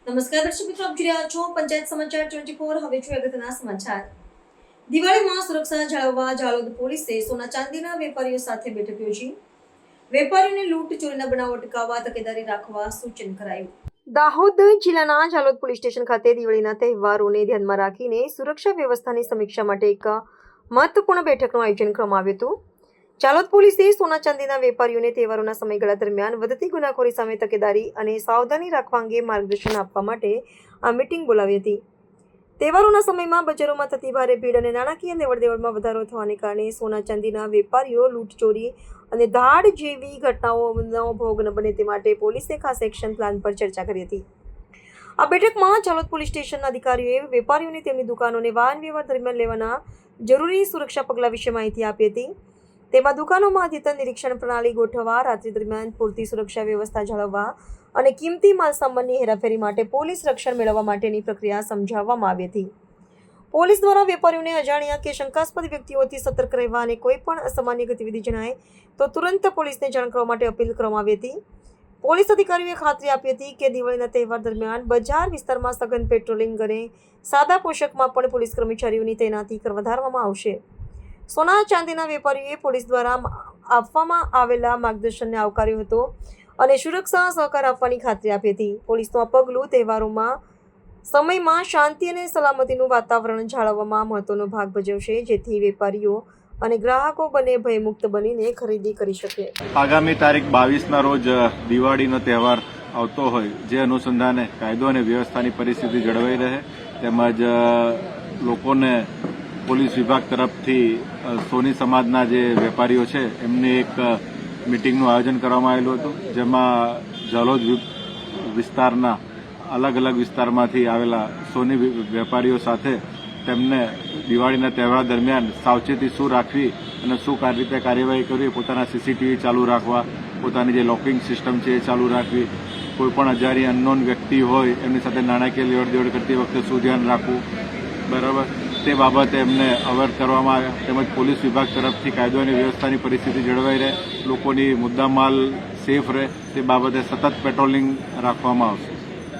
નમસ્કાર દર્શક મિત્રો, આપ જોઈ રહ્યા છો પંચાયત સમાચાર 24. હવે જોઈએ અગત્યના સમાચાર. દિવાળીમાં સુરક્ષા જાળવવા જાલોદ પોલીસે સોના ચાંદીના વેપારીઓ સાથે બેઠક યોજી. વેપારીઓને લૂંટ ચોરીના બનાવો અટકાવવા તકેદારી રાખવા સૂચન કરાયું. દાહોદ જિલ્લાના જાલોદ પોલીસ સ્ટેશન ખાતે દિવાળીના તહેવારોને ધ્યાનમાં રાખીને સુરક્ષા વ્યવસ્થાની સમીક્ષા માટે એક મહત્વપૂર્ણ બેઠકનું આયોજન કરવામાં આવ્યું હતું. જાલોદ પોલીસે સોના ચાંદીના વેપારીઓને તહેવારોના સમયગાળા દરમિયાન વધતી ગુનાખોરી સામે તકેદારી અને સાવધાની રાખવા અંગે માર્ગદર્શન આપવા માટે આ મીટિંગ બોલાવી હતી. તહેવારોના સમયમાં બજારોમાં થતી ભારે ભીડ અને નાણાકીય લેવડદેવડમાં વધારો થવાને કારણે સોના ચાંદીના વેપારીઓ લૂંટ ચોરી અને ધાડ જેવી ઘટનાઓનો ભોગ ન બને તે માટે પોલીસે ખાસ એક્શન પ્લાન પર ચર્ચા કરી હતી. આ બેઠકમાં જાલોદ પોલીસ સ્ટેશનના અધિકારીઓએ વેપારીઓને તેમની દુકાનોને વાહન વ્યવહાર દરમિયાન લેવાના જરૂરી સુરક્ષા પગલાં વિશે માહિતી આપી હતી. તેમાં દુકાનોમાં અદ્યતન નિરીક્ષણ પ્રણાલી ગોઠવવા, રાત્રિ દરમિયાન પૂરતી સુરક્ષા વ્યવસ્થા જાળવવા અને કિંમતી માલસામાનની હેરાફેરી માટે પોલીસ રક્ષણ મેળવવા માટેની પ્રક્રિયા સમજાવવામાં આવી હતી. પોલીસ દ્વારા વેપારીઓને અજાણ્યા કે શંકાસ્પદ વ્યક્તિઓથી સતર્ક રહેવા અને કોઈ પણ અસામાન્ય ગતિવિધિ જણાય તો તુરંત પોલીસને જાણ કરવા માટે અપીલ કરવામાં આવી હતી. પોલીસ અધિકારીઓએ ખાતરી આપી હતી કે દિવાળીના તહેવાર દરમિયાન બજાર વિસ્તારમાં સઘન પેટ્રોલિંગ અને સાદા પોશાકમાં પણ પોલીસ કર્મચારીઓની તૈનાતી વધારવામાં આવશે. સોના ચાંદીના વેપારીઓએ પોલીસ દ્વારા આપવામાં આવેલા માર્ગદર્શનને આવકાર્યો હતો અને સુરક્ષા સહકાર આપવાની ખાતરી આપી હતી. પોલીસનું આ પગલું તહેવારોમાં સમયમાં શાંતિ અને સલામતીનું વાતાવરણ જાળવવામાં મહત્વનો ભાગ ભજવશે, જેથી વેપારીઓ અને ગ્રાહકો બંને ભયમુક્ત બનીને ખરીદી કરી શકે. આગામી તારીખ 22ના રોજ દિવાળીનો તહેવાર આવતો હોય, જે અનુસંધાને કાયદો અને વ્યવસ્થાની પરિસ્થિતિ જળવાઈ રહે તેમજ લોકોને પોલીસ વિભાગ તરફથી સોની સમાજના જે વેપારીઓ છે એમની એક મિટિંગનું આયોજન કરવામાં આવેલું હતું, જેમાં જાલોદ વિસ્તારના અલગ અલગ વિસ્તારમાંથી આવેલા સોની વેપારીઓ સાથે તેમને દિવાળીના તહેવાર દરમિયાન સાવચેતી શું રાખવી અને શું રીતે કાર્યવાહી કરવી, પોતાના સીસીટીવી ચાલુ રાખવા, પોતાની જે લોકિંગ સિસ્ટમ છે એ ચાલુ રાખવી, કોઈપણ અજાણી અનનોન વ્યક્તિ હોય એમની સાથે નાણાકીય લેવડ કરતી વખતે શું ધ્યાન રાખવું, બરાબર, તે બાબતે એમને અવેર કરવામાં આવ્યા. તેમજ પોલીસ વિભાગ તરફથી કાયદો અને વ્યવસ્થાની પરિસ્થિતિ જળવાઈ રહે, લોકોની મુદ્દામાલ સેફ રહે તે બાબતે સતત પેટ્રોલિંગ રાખવામાં આવશે.